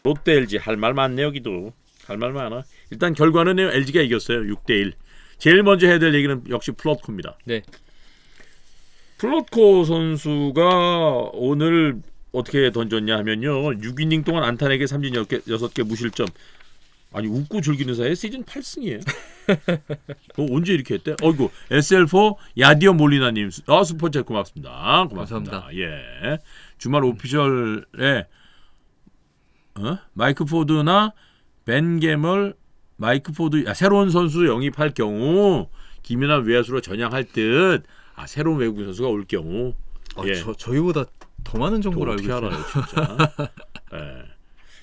롯데 LG 할 말 많네 여기도. 할 말 많아. 일단 결과는 LG가 이겼어요. 6대1. 제일 먼저 해야 될 얘기는 역시 플롯코입니다. 네. 플롯코 선수가 오늘 어떻게 던졌냐 하면요. 6이닝 동안 안타 4개, 삼진 6개 무실점. 아니 웃고 즐기는 사이에 시즌 8승이에요. 언제 이렇게 했대? 어이구 SL4 야디어 몰리나님 슈퍼챗 고맙습니다. 감사합니다. 예. 주말 오피셜에 마이크 포드나 벤 게멀, 마이크 포드 새로운 선수 영입할 경우 김연아 외야수로 전향할 듯. 새로운 외국인 선수가 올 경우. 예. 저희보다 더 많은 정보를 알고 있어요. 알아요, 진짜. 예.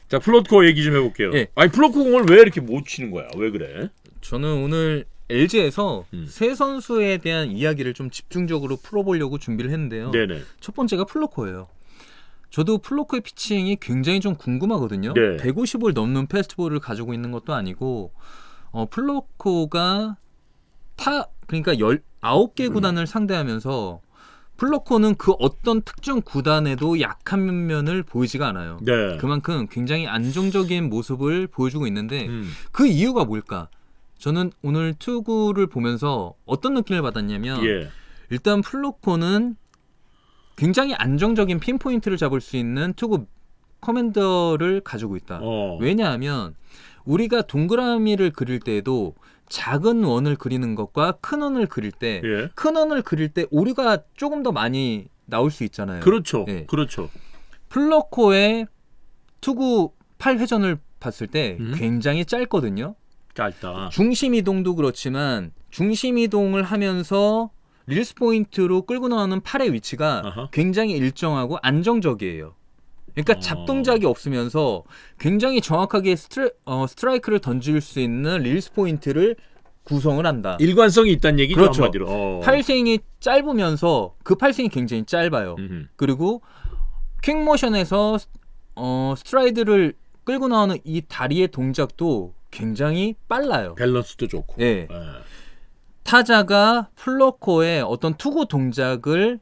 자, 플롯코 얘기 좀 해볼게요. 예. 아니 플롯코 공을 왜 이렇게 못 치는 거야? 왜 그래? 저는 오늘 LG에서 세 선수에 대한 이야기를 좀 집중적으로 풀어보려고 준비를 했는데요. 네네. 첫 번째가 플로코예요. 저도 플로코의 피칭이 굉장히 좀 궁금하거든요. 네. 150을 넘는 패스트볼을 가지고 있는 것도 아니고 플로코가 그러니까 19개 구단을 상대하면서 플로코는 그 어떤 특정 구단에도 약한 면을 보이지가 않아요. 네. 그만큼 굉장히 안정적인 모습을 보여주고 있는데 그 이유가 뭘까? 저는 오늘 투구를 보면서 어떤 느낌을 받았냐면 일단 플로코는 굉장히 안정적인 핀포인트를 잡을 수 있는 투구 커맨더를 가지고 있다. 왜냐하면 우리가 동그라미를 그릴 때에도 작은 원을 그리는 것과 큰 원을 그릴 때 큰 원을 그릴 때 오류가 조금 더 많이 나올 수 있잖아요. 그렇죠. 예. 그렇죠. 플로코의 투구 8회전을 봤을 때 굉장히 짧거든요. 짧다. 중심 이동도 그렇지만 중심 이동을 하면서 릴스 포인트로 끌고 나오는 팔의 위치가 굉장히 일정하고 안정적이에요. 그러니까 잡동작이 없으면서 굉장히 정확하게 스트라이크를 던질 수 있는 릴스 포인트를 구성을 한다. 일관성이 있다는 얘기죠. 그렇죠. 한마디로. 팔스윙이 짧으면서 그 팔스윙이 굉장히 짧아요. 그리고 퀵모션에서 스트라이드를 끌고 나오는 이 다리의 동작도 굉장히 빨라요. 밸런스도 좋고. 네. 타자가 플로코의 어떤 투구 동작을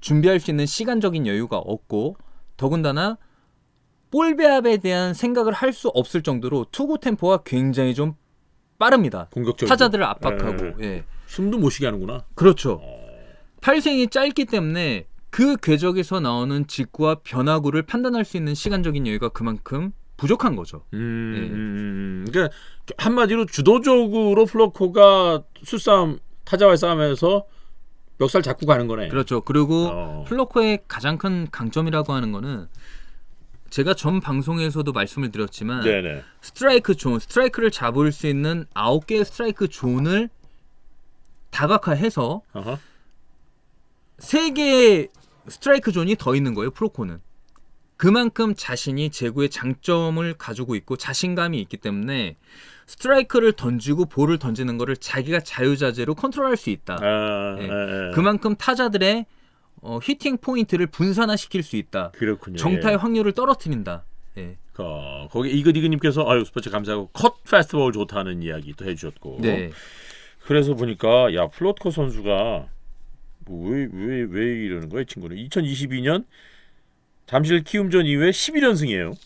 준비할 수 있는 시간적인 여유가 없고 더군다나 볼 배합에 대한 생각을 할 수 없을 정도로 투구 템포가 굉장히 좀 빠릅니다. 공격적이고. 타자들을 압박하고. 숨도 못 쉬게 하는구나. 그렇죠. 팔스윙이 짧기 때문에 그 궤적에서 나오는 직구와 변화구를 판단할 수 있는 시간적인 여유가 그만큼 부족한 거죠. 그러니까 한마디로 주도적으로 플로코가 수싸움 타자와의 싸움에서 멱살 잡고 가는 거네. 그렇죠. 그리고 플로코의 가장 큰 강점이라고 하는 거는 제가 전 방송에서도 말씀을 드렸지만 스트라이크 존, 스트라이크를 잡을 수 있는 9개의 스트라이크 존을 다각화해서 3개의 스트라이크 존이 더 있는 거예요. 플로코는. 그만큼 자신이 제구의 장점을 가지고 있고 자신감이 있기 때문에 스트라이크를 던지고 볼을 던지는 거를 자기가 자유자재로 컨트롤할 수 있다. 그만큼 타자들의 히팅 포인트를 분산화시킬 수 있다. 그렇군요. 정타의 확률을 떨어뜨린다. 거기 이그님께서 스포츠 감사하고 컷 페스티벌 좋다는 이야기 또 해주셨고. 그래서 보니까 플로코 선수가 왜 이러는 거야 이 친구는. 2022년 잠실 키움전 이후에 11연승이에요.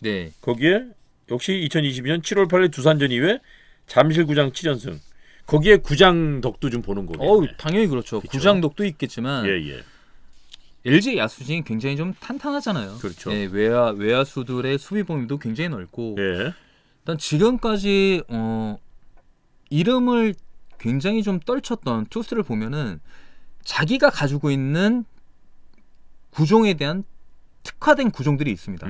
거기에 역시 2022년 7월 8일 두산전 이후에 잠실 구장 7연승. 거기에 구장 덕도 좀 보는 거예요. 당연히 그렇죠. 구장 덕도 있겠지만 LG 야수진이 굉장히 좀 탄탄하잖아요. 그렇죠. 외야수들의 수비 범위도 굉장히 넓고 일단 지금까지 이름을 굉장히 좀 떨쳤던 투수를 보면은 자기가 가지고 있는 구종에 대한 특화된 구종들이 있습니다.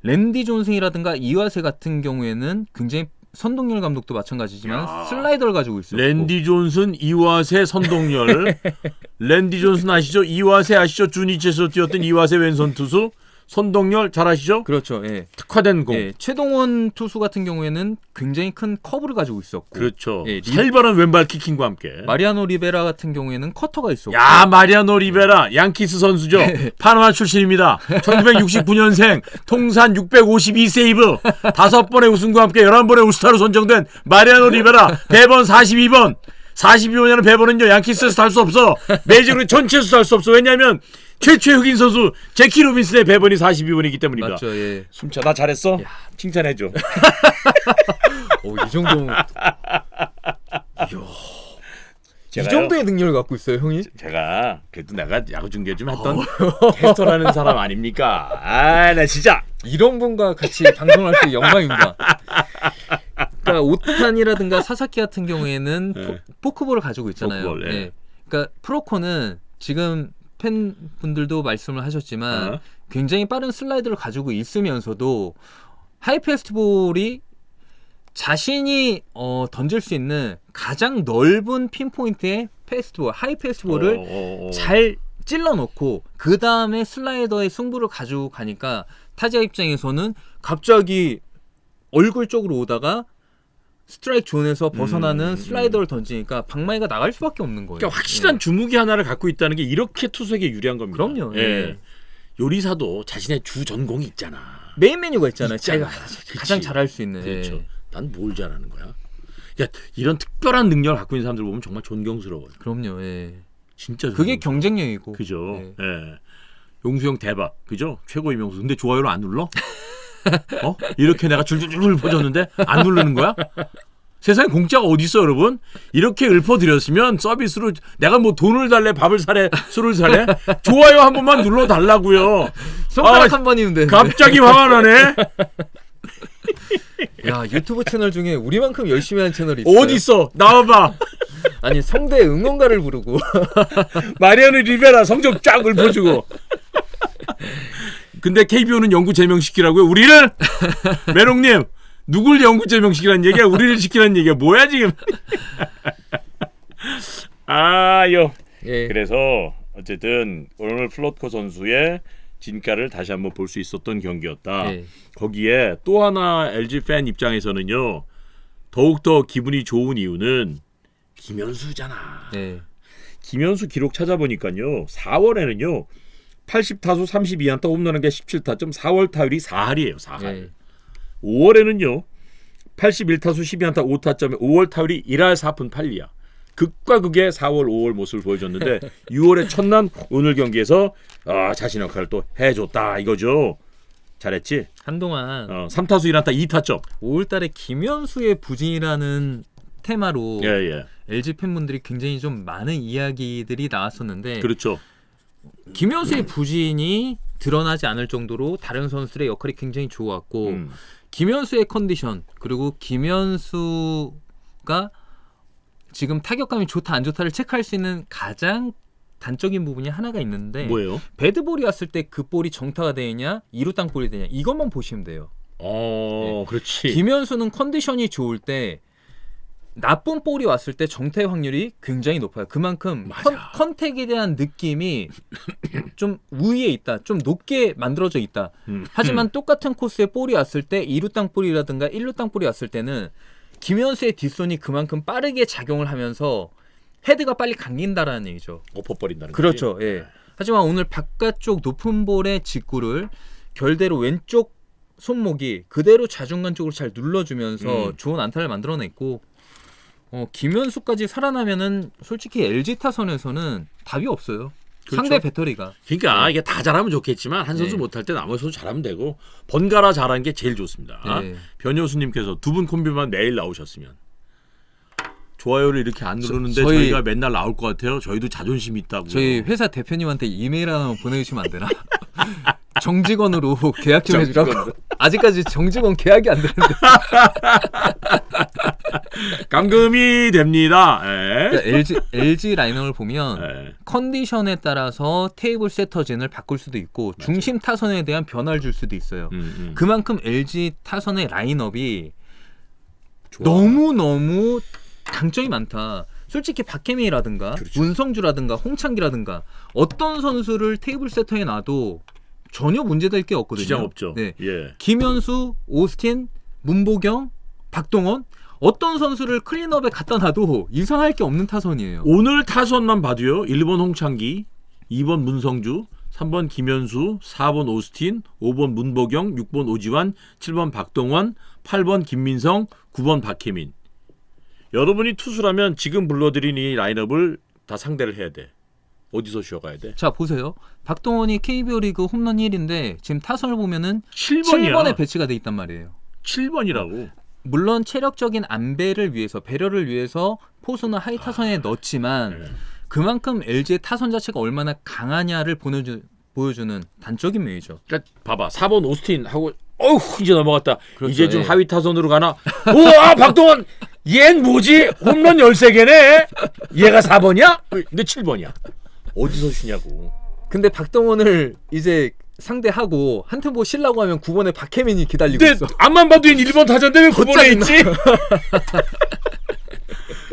랜디 존슨이라든가 이와세 같은 경우에는 굉장히 선동열 감독도 마찬가지지만 슬라이더를 가지고 있었고 랜디 존슨, 이와세, 선동열. 랜디 존슨 아시죠? 이와세 아시죠? 주니치에서 뛰었던 이와세 왼손 투수. 선동열 잘 아시죠? 그렇죠. 특화된 공. 최동원 투수 같은 경우에는 굉장히 큰 커브를 가지고 있었고 그렇죠. 살벌한 왼발 키킹과 함께. 마리아노 리베라 같은 경우에는 커터가 있었고. 마리아노 리베라 양키스 선수죠. 파나마 출신입니다. 1969년생 통산 652세이브 5번의 우승과 함께 11번의 우스타로 선정된 마리아노 리베라 배번 42번 42번이라는 배번은요 양키스에서 살 수 없어. 메이저리그 전체에서 살 수 없어. 왜냐하면 최초의 흑인 선수 제키 로빈슨의 배번이 42번이기 때문이다. 맞죠. 예. 숨차 나 잘했어? 야. 칭찬해줘. 이 정도. 이 정도의 능력을 갖고 있어요, 형이? 제가 그래도 내가 야구 중계 좀 했던 캐스터라는 사람 아닙니까? 나 진짜 이런 분과 같이 방송할 수 영광입니다. 그러니까 오타니라든가 사사키 같은 경우에는 포크볼을 가지고 있잖아요. 포크볼, 예. 네. 그러니까 프로코는 지금 팬분들도 말씀을 하셨지만 굉장히 빠른 슬라이드를 가지고 있으면서도 하이패스트볼이 자신이 던질 수 있는 가장 넓은 핀포인트의 패스트볼, 하이패스트볼을 잘 찔러놓고 그 다음에 슬라이더의 승부를 가지고 가니까 타자 입장에서는 갑자기 얼굴 쪽으로 오다가 스트라이크 존에서 벗어나는 슬라이더를 던지니까 방망이가 나갈 수밖에 없는 거예요. 그러니까 확실한 주무기 하나를 갖고 있다는 게 이렇게 투수에게 유리한 겁니다. 그럼요. 예. 요리사도 자신의 주 전공이 있잖아. 메인 메뉴가 있잖아요. 자기가 가장 잘할 수 있는. 그렇죠. 예. 난 뭘 잘하는 거야? 그러니까 이런 특별한 능력을 갖고 있는 사람들 보면 정말 존경스러워요. 그럼요. 예. 진짜 그게 경쟁력이고. 그죠. 예. 용수 형 대박. 그죠? 최고의 명수. 근데 좋아요를 안 눌러? 이렇게 내가 줄줄줄 퍼졌는데 안 누르는 거야? 세상에 공짜가 어디 있어, 여러분? 이렇게 읊어드렸으면 서비스로 내가 뭐 돈을 달래, 밥을 사래, 술을 사래? 좋아요 한 번만 눌러 달라고요. 손가락 한 번이면 되는데. 갑자기 화가 나네. 야, 유튜브 채널 중에 우리만큼 열심히 하는 채널이 있어요. 어디 있어? 나와봐. 아니, 성대 응원가를 부르고 마리아노 리베라 성적 쫙 읊어주고. 근데 KBO는 영구 제명시키라고요? 우리를? 메롱님, 누굴 영구 제명시키라는 얘기야? 우리를 시키라는 얘기야? 뭐야 지금? 예. 그래서 어쨌든 오늘 플로트코 선수의 진가를 다시 한번 볼 수 있었던 경기였다. 예. 거기에 또 하나 LG 팬 입장에서는요. 더욱더 기분이 좋은 이유는 김현수잖아. 예. 김현수 기록 찾아보니까요. 4월에는요. 80타수 32안타 홈런 1개 17타점 4월 타율이 4할이에요. 4할. 예. 5월에는요. 81타수 12안타 5타점에 5월 타율이 1할 4푼 8리야. 극과 극의 4월 5월 모습을 보여줬는데 6월의 첫날 오늘 경기에서 자신의 역할을 또 해줬다 이거죠. 잘했지? 한동안 3타수 1안타 2타점 5월달에 김현수의 부진이라는 테마로 예. LG 팬분들이 굉장히 좀 많은 이야기들이 나왔었는데 그렇죠. 김현수의 부진이 드러나지 않을 정도로 다른 선수들의 역할이 굉장히 좋았고 김현수의 컨디션 그리고 김현수가 지금 타격감이 좋다 안 좋다를 체크할 수 있는 가장 단적인 부분이 하나가 있는데 뭐예요? 배드볼이 왔을 때 그 볼이 정타가 되느냐 2루 땅볼이 되냐 이것만 보시면 돼요. 네. 그렇지. 김현수는 컨디션이 좋을 때 나쁜 볼이 왔을 때 정타의 확률이 굉장히 높아요. 그만큼 컨택에 대한 느낌이 좀 우위에 있다. 좀 높게 만들어져 있다. 하지만 똑같은 코스에 볼이 왔을 때 2루 땅볼이라든가 1루 땅볼이 왔을 때는 김현수의 뒷손이 그만큼 빠르게 작용을 하면서 헤드가 빨리 감긴다라는 얘기죠. 엎어버린다는 그렇죠. 거지? 예. 하지만 오늘 바깥쪽 높은 볼의 직구를 결대로 왼쪽 손목이 그대로 좌중간 쪽으로 잘 눌러주면서 좋은 안타를 만들어냈고 김현수까지 살아나면은 솔직히 LG 타선에서는 답이 없어요. 그렇죠? 상대 배터리가. 그러니까 이게 다 잘하면 좋겠지만 한 선수 못할 때 나머지 선수 잘하면 되고 번갈아 잘하는 게 제일 좋습니다. 변효수님께서 두 분 콤비만 매일 나오셨으면 좋아요를 이렇게 안 누르는데 저희가 맨날 나올 것 같아요. 저희도 자존심 있다고. 저희 회사 대표님한테 이메일 하나 보내주시면 안 되나? 정직원으로 계약 좀 해주라고. 아직까지 정직원 계약이 안 되는데. 감금이 됩니다. 그러니까 LG 라인업을 보면 컨디션에 따라서 테이블 세터진을 바꿀 수도 있고 맞아요. 중심 타선에 대한 변화를 줄 수도 있어요. 그만큼 LG 타선의 라인업이 너무너무 장점이 많다. 솔직히 박혜민이라든가 그렇죠. 문성주라든가 홍창기라든가 어떤 선수를 테이블 세터에 놔도 전혀 문제될 게 없거든요. 지장 없죠. 네. 예. 김현수, 오스틴, 문보경, 박동원 어떤 선수를 클린업에 갖다 놔도 이상할 게 없는 타선이에요. 오늘 타선만 봐도요. 1번 홍창기, 2번 문성주, 3번 김현수, 4번 오스틴, 5번 문보경, 6번 오지환, 7번 박동원, 8번 김민성, 9번 박혜민. 여러분이 투수라면 지금 불러드린 이 라인업을 다 상대를 해야 돼. 어디서 쉬어가야 돼? 자 보세요. 박동원이 KBO 리그 홈런 1위인데 지금 타선을 보면은 7번이야. 7번에 배치가 돼 있단 말이에요. 7번이라고. 물론 체력적인 안배를 위해서 배려를 위해서 포수는 하이 타선에 넣지만 네. 그만큼 LG의 타선 자체가 얼마나 강하냐를 보여주는 단적인 메이저. 그러니까 봐봐 4번 오스틴 하고 이제 넘어갔다. 그렇죠, 이제 좀 예. 하위 타선으로 가나? 우와 박동원 얜 뭐지? 홈런 13개네? 얘가 4번이야? 근데 7번이야. 어디서 쉬냐고. 근데 박동원을 이제 상대하고 한 템포 쉬려고 하면 9번에 박혜민이 기다리고 근데 있어. 앞만 봐도 얘는 1번 타자인데 왜 9번에 있지?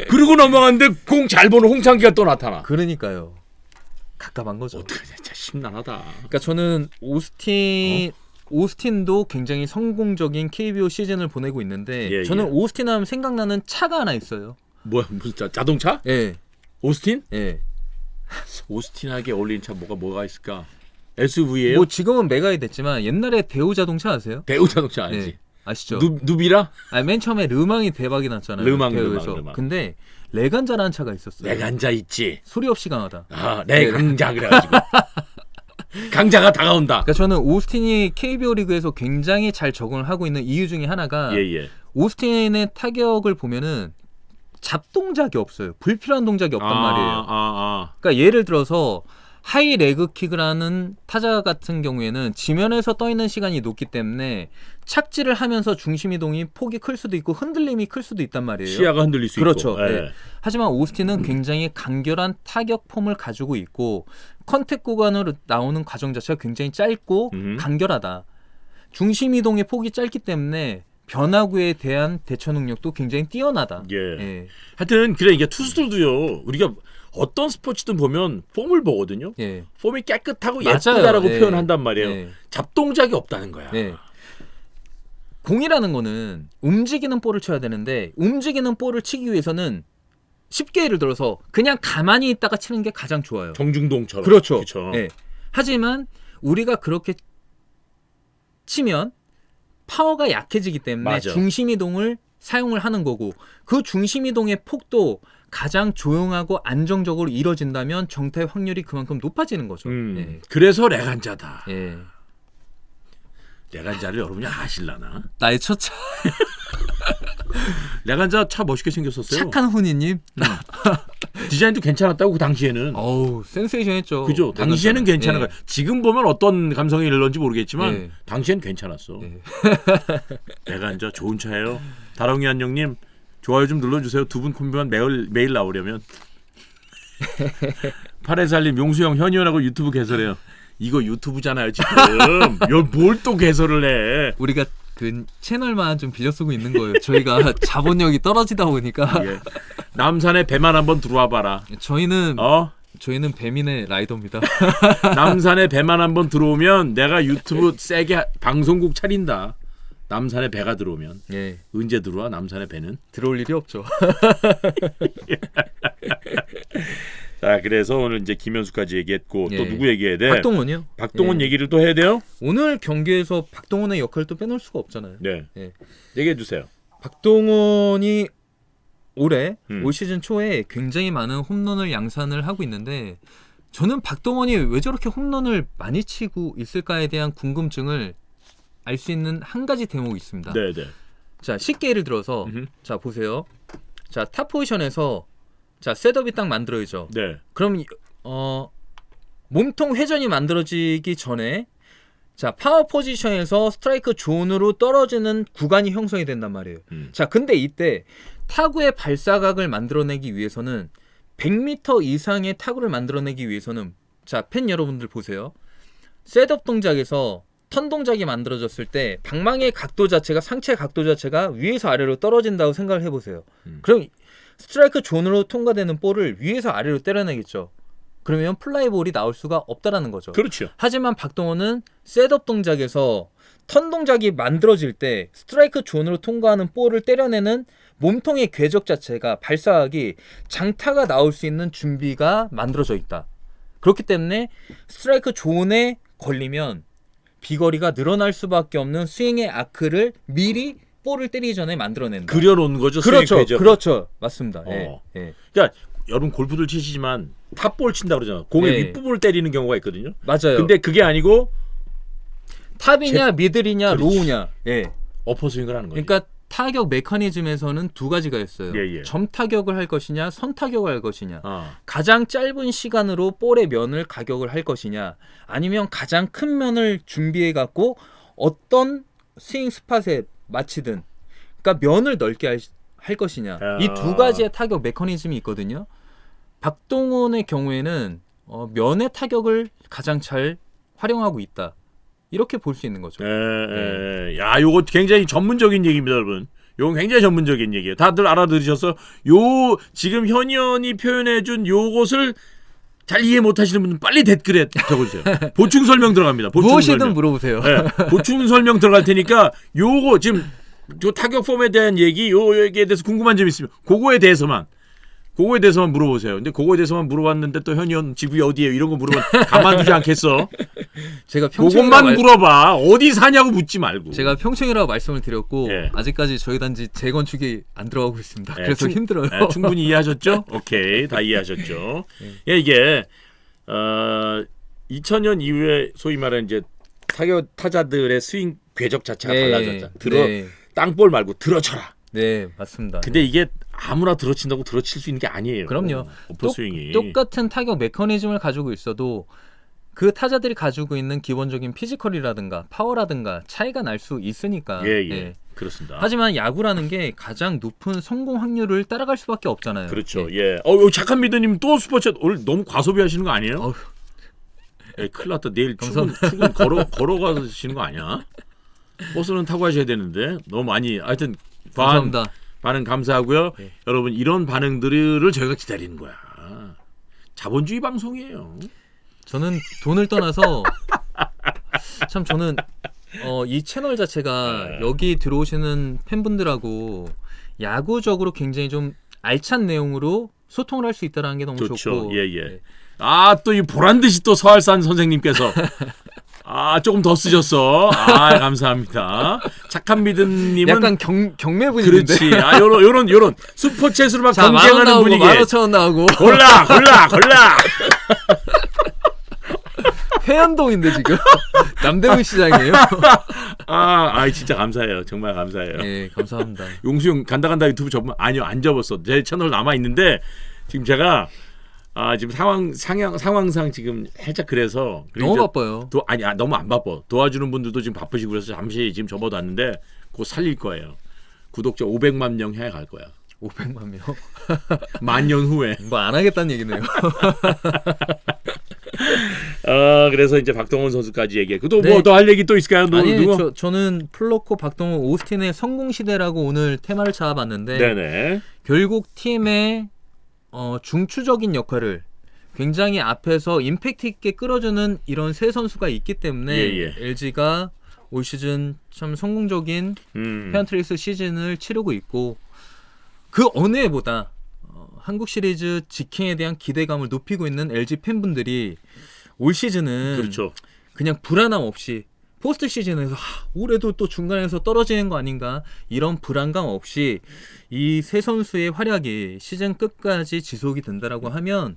그러고 넘어갔는데 공 잘 보는 홍창기가 또 나타나. 그러니까요. 갑갑한 거죠. 어떡하냐 진짜 심란하다. 그러니까 저는 오스틴도 굉장히 성공적인 KBO 시즌을 보내고 있는데 예, 저는 예. 오스틴 하면 생각나는 차가 하나 있어요. 뭐야 무슨 자동차? 예. 오스틴? 예. 오스틴하게 어울리는 차 뭐가 있을까? SUV예요? 뭐 지금은 메가이 됐지만 옛날에 대우 자동차 아세요? 대우 자동차 아니지? 예. 아시죠? 누비라? 맨 처음에 르망이 대박이 났잖아요. 르망. 근데 레간자라는 차가 있었어요. 레간자 있지. 소리 없이 강하다. 레강자 그래가지고 강자가 다가온다. 그러니까 저는 오스틴이 KBO 리그에서 굉장히 잘 적응을 하고 있는 이유 중에 하나가 예. 오스틴의 타격을 보면은 잡동작이 없어요. 불필요한 동작이 없단 말이에요. 그러니까 예를 들어서 하이 레그킥을 하는 타자 같은 경우에는 지면에서 떠 있는 시간이 높기 때문에 착지를 하면서 중심 이동이 폭이 클 수도 있고 흔들림이 클 수도 있단 말이에요. 시야가 흔들릴 수 그렇죠. 있고. 네. 하지만 오스틴은 굉장히 간결한 타격 폼을 가지고 있고 컨택 구간으로 나오는 과정 자체가 굉장히 짧고 간결하다. 중심 이동의 폭이 짧기 때문에 변화구에 대한 대처 능력도 굉장히 뛰어나다. 예. 하여튼 그래 이게 투수들도요. 우리가 어떤 스포츠든 보면 폼을 보거든요. 예. 폼이 깨끗하고 맞아요. 예쁘다라고 예. 표현한단 말이에요. 예. 잡동작이 없다는 거야. 예. 공이라는 거는 움직이는 볼을 쳐야 되는데 움직이는 볼을 치기 위해서는 쉽게 예를 들어서 그냥 가만히 있다가 치는 게 가장 좋아요. 정중동처럼. 그렇죠. 그쵸? 예. 하지만 우리가 그렇게 치면 파워가 약해지기 때문에 맞아. 중심 이동을 사용을 하는 거고 그 중심 이동의 폭도 가장 조용하고 안정적으로 이뤄진다면 정타의 확률이 그만큼 높아지는 거죠. 예. 그래서 레간자다. 예. 레간자를 여러분이 아실라나? 나의 첫 차. 레간자 차 멋있게 생겼었어요. 착한 훈이님. 디자인도 괜찮았다고 그 당시에는. 어우 센세이션했죠. 그죠? 당시에는 괜찮은 예. 거야. 지금 보면 어떤 감성이 일는지 모르겠지만 예. 당시에는 괜찮았어. 예. 레간자 좋은 차예요. 다롱이 한영님 좋아요 좀 눌러주세요. 두 분 콤비만 매일 나오려면. 파레살님 용수형 현이원하고 유튜브 개설해요. 이거 유튜브잖아요 지금. 뭘 또 개설을 해. 우리가 그 채널만 좀 빌려 쓰고 있는 거예요. 저희가 자본력이 떨어지다 보니까. 예. 남산에 배만 한번 들어와 봐라. 저희는 배민의 라이더입니다. 남산에 배만 한번 들어오면 내가 유튜브 세게 방송국 차린다. 남산에 배가 들어오면. 예. 언제 들어와 남산에 배는? 들어올 일이 없죠. 자, 그래서 오늘 이제 김현수까지 얘기했고 또 누구 얘기해야 돼? 박동원이요. 박동원 얘기를 또 해야 돼요? 오늘 경기에서 박동원의 역할을 또 빼놓을 수가 없잖아요. 네. 예. 얘기해 주세요. 박동원이 올해 올 시즌 초에 굉장히 많은 홈런을 양산을 하고 있는데 저는 박동원이 왜 저렇게 홈런을 많이 치고 있을까에 대한 궁금증을 알 수 있는 한 가지 대목이 있습니다. 네. 자, 쉽게 예를 들어서 자 보세요. 자, 탑 포지션에서 자 셋업이 딱 만들어지죠. 네. 그럼 몸통 회전이 만들어지기 전에 자 파워 포지션에서 스트라이크 존으로 떨어지는 구간이 형성이 된단 말이에요. 자 근데 이때 타구의 발사각을 만들어내기 위해서는 100m 이상의 타구를 만들어내기 위해서는 자 팬 여러분들 보세요. 셋업 동작에서 턴 동작이 만들어졌을 때 방망이의 각도 자체가 상체 각도 자체가 위에서 아래로 떨어진다고 생각을 해보세요. 그럼 스트라이크 존으로 통과되는 볼을 위에서 아래로 때려내겠죠. 그러면 플라이볼이 나올 수가 없다라는 거죠. 그렇죠. 하지만 박동원은 셋업 동작에서 턴 동작이 만들어질 때 스트라이크 존으로 통과하는 볼을 때려내는 몸통의 궤적 자체가 발사각이 장타가 나올 수 있는 준비가 만들어져 있다. 그렇기 때문에 스트라이크 존에 걸리면 비거리가 늘어날 수밖에 없는 스윙의 아크를 미리 볼을 때리기 전에 만들어낸다. 그려놓은 거죠. 그렇죠. 궤적. 그렇죠. 맞습니다. 예. 그러니까 여러분 골프들 치시지만 탑볼 친다 그러잖아. 공의 네. 윗부분을 때리는 경우가 있거든요. 맞아요. 근데 그게 아니고 탑이냐 미들이냐 로우냐. 예. 어퍼스윙을 하는 거예요. 그러니까 타격 메커니즘에서는 두 가지가 있어요. 예. 점 타격을 할 것이냐, 선 타격을 할 것이냐. 아. 가장 짧은 시간으로 볼의 면을 가격을 할 것이냐, 아니면 가장 큰 면을 준비해 갖고 어떤 스윙 스팟에 맞히든, 그러니까 면을 넓게 할 것이냐. 이 두 가지의 타격 메커니즘이 있거든요. 박동원의 경우에는 면의 타격을 가장 잘 활용하고 있다. 이렇게 볼 수 있는 거죠. 네. 야, 요거 굉장히 전문적인 얘기입니다, 여러분. 요건 굉장히 전문적인 얘기예요. 다들 알아들으셔서 요 지금 현현이 표현해준 요것을 잘 이해 못하시는 분은 빨리 댓글에 적어주세요. 보충 설명 들어갑니다. 보충 무엇이든 설명. 물어보세요. 네, 보충 설명 들어갈 테니까 요거 지금 요 타격 폼에 대한 얘기, 요 얘기에 대해서 궁금한 점 있으면 그거에 대해서만 물어보세요. 근데 그거에 대해서만 물어봤는데 또 현현 집이 어디예요? 이런 거 물어보면 가만두지 않겠어. 제가 그것만 물어봐. 어디 사냐고 묻지 말고. 제가 평촌이라고 말씀을 드렸고 예. 아직까지 저희 단지 재건축이 안 들어가고 있습니다. 예, 그래서 힘들어요. 예, 충분히 이해하셨죠? 오케이, 다 이해하셨죠? 예, 이게 2000년 이후에 소위 말하는 이제 타자들의 스윙 궤적 자체가 달라졌잖아. 땅볼 말고 들어쳐라. 네, 맞습니다. 근데 이게 아무나 들어친다고 들어칠 수 있는 게 아니에요. 그럼요. 어퍼스윙이. 똑같은 타격 메커니즘을 가지고 있어도 그 타자들이 가지고 있는 기본적인 피지컬이라든가 파워라든가 차이가 날 수 있으니까. 예. 그렇습니다. 하지만 야구라는 게 가장 높은 성공 확률을 따라갈 수밖에 없잖아요. 그렇죠. 예. 착한 미드님 또 스포츠 오늘 너무 과소비하시는 거 아니에요? 예, 큰일 났다. 내일 출근 걸어가시는 거 아니야? 버스는 타고 하셔야 되는데 너무 많이. 하여튼 감사합니다. 반응 감사하고요. 네. 여러분 이런 반응들을 저희가 기다리는 거야. 자본주의 방송이에요. 저는 돈을 떠나서 참 저는 이 채널 자체가 여기 들어오시는 팬분들하고 야구적으로 굉장히 좀 알찬 내용으로 소통을 할 수 있다는 게 너무 좋죠. 좋고. 예. 또 이 보란 듯이 또 서할산 선생님께서 조금 더 쓰셨어. 감사합니다. 착한 믿음님은 약간 경매 분위기인데. 그렇지. 요런 슈퍼챗으로 막 경쟁하는 분위기. 15,000원 나오고. 골라. 회원동인데 지금 남대문 시장이에요. 진짜 감사해요. 정말 감사해요. 네, 감사합니다. 용수형 간다 유튜브 접으면 아니요 안 접었어. 제 채널 남아 있는데 지금 제가 지금 상황상 지금 살짝 그래서 너무 바빠요. 너무 안 바빠. 도와주는 분들도 지금 바쁘시고 그래서 잠시 지금 접어놨는데 곧 살릴 거예요. 구독자 500만 명 향해 갈 거야. 500만 명. 만년 후에. 뭐 안 하겠다는 얘기네요. 그래서 이제 박동원 선수까지 얘기해. 또 뭐 더 할 얘기 또 있을까요? 저는 플로코, 박동원, 오스틴의 성공 시대라고 오늘 테마를 잡아봤는데 네네. 결국 팀의 중추적인 역할을 굉장히 앞에서 임팩트 있게 끌어주는 이런 세 선수가 있기 때문에 LG가 올 시즌 참 성공적인 페넌트레이스 시즌을 치르고 있고 그 어느 해보다 한국 시리즈 직행에 대한 기대감을 높이고 있는 LG 팬분들이 올 시즌은 그렇죠. 그냥 불안함 없이 포스트 시즌에서 올해도 또 중간에서 떨어지는 거 아닌가 이런 불안감 없이 이 세 선수의 활약이 시즌 끝까지 지속이 된다라고 하면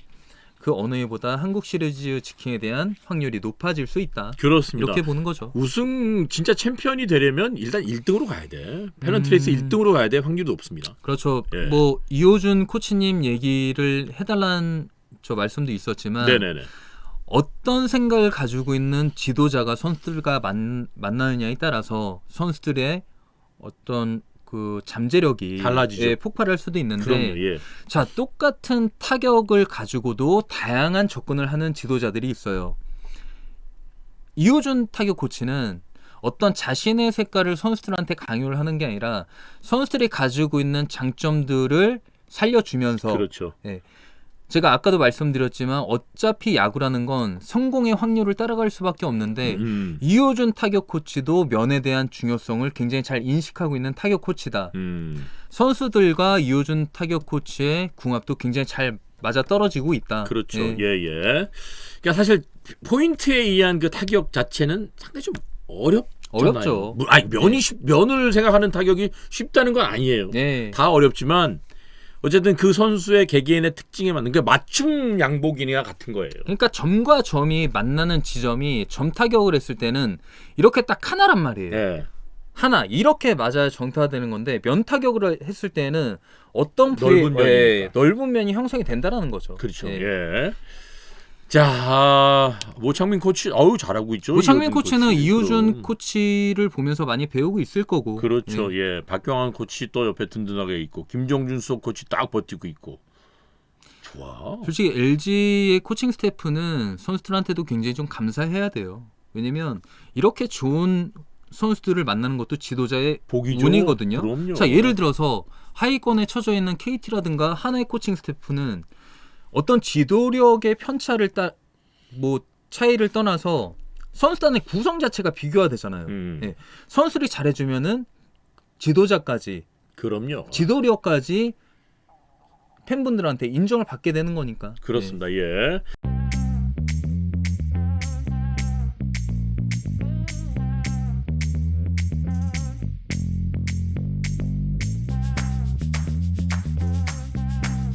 그 어느 해보다 한국 시리즈 직행에 대한 확률이 높아질 수 있다. 그렇습니다. 이렇게 보는 거죠. 우승 진짜 챔피언이 되려면 일단 1등으로 가야 돼. 페넌트레이스 1등으로 가야 돼. 확률이 높습니다. 그렇죠. 예. 뭐 이호준 코치님 얘기를 해달라는 저 말씀도 있었지만 네네네. 어떤 생각을 가지고 있는 지도자가 선수들과 만나느냐에 따라서 선수들의 어떤 그 잠재력이 달라지죠. 폭발할 수도 있는데 그럼요. 자 똑같은 타격을 가지고도 다양한 접근을 하는 지도자들이 있어요. 이호준 타격 코치는 어떤 자신의 색깔을 선수들한테 강요를 하는 게 아니라 선수들이 가지고 있는 장점들을 살려주면서 그렇죠. 제가 아까도 말씀드렸지만 어차피 야구라는 건 성공의 확률을 따라갈 수밖에 없는데 이호준 타격 코치도 면에 대한 중요성을 굉장히 잘 인식하고 있는 타격 코치다. 선수들과 이호준 타격 코치의 궁합도 굉장히 잘 맞아 떨어지고 있다. 그렇죠. 그러니까 사실 포인트에 의한 그 타격 자체는 상당히 좀 어렵죠. 면을 생각하는 타격이 쉽다는 건 아니에요. 다 어렵지만 어쨌든 그 선수의 개개인의 특징에 맞는 게 맞춤 양복이나 같은 거예요. 그러니까 점과 점이 만나는 지점이 점 타격을 했을 때는 이렇게 딱 하나란 말이에요. 예. 하나 이렇게 맞아야 정타되는 건데 면 타격을 했을 때는 어떤 부위에 넓은 면이 형성이 된다라는 거죠. 그렇죠. 예. 자, 모창민 코치, 어우 잘하고 있죠. 모창민 코치는 이우준 코치를 보면서 많이 배우고 있을 거고. 그렇죠. 예, 박경환 코치 또 옆에 든든하게 있고, 김종준 수석 코치 딱 버티고 있고. 좋아. 솔직히 LG의 코칭 스태프는 선수들한테도 굉장히 좀 감사해야 돼요. 왜냐면 이렇게 좋은 선수들을 만나는 것도 지도자의 복이죠. 운이거든요. 그럼요. 자, 예를 들어서 하위권에 처져 있는 KT라든가 하나의 코칭 스태프는 어떤 지도력의 편차를 차이를 떠나서 선수단의 구성 자체가 비교가 되잖아요. 예. 선수들이 잘해주면은 지도자까지, 그럼요. 지도력까지 팬분들한테 인정을 받게 되는 거니까. 그렇습니다. 예.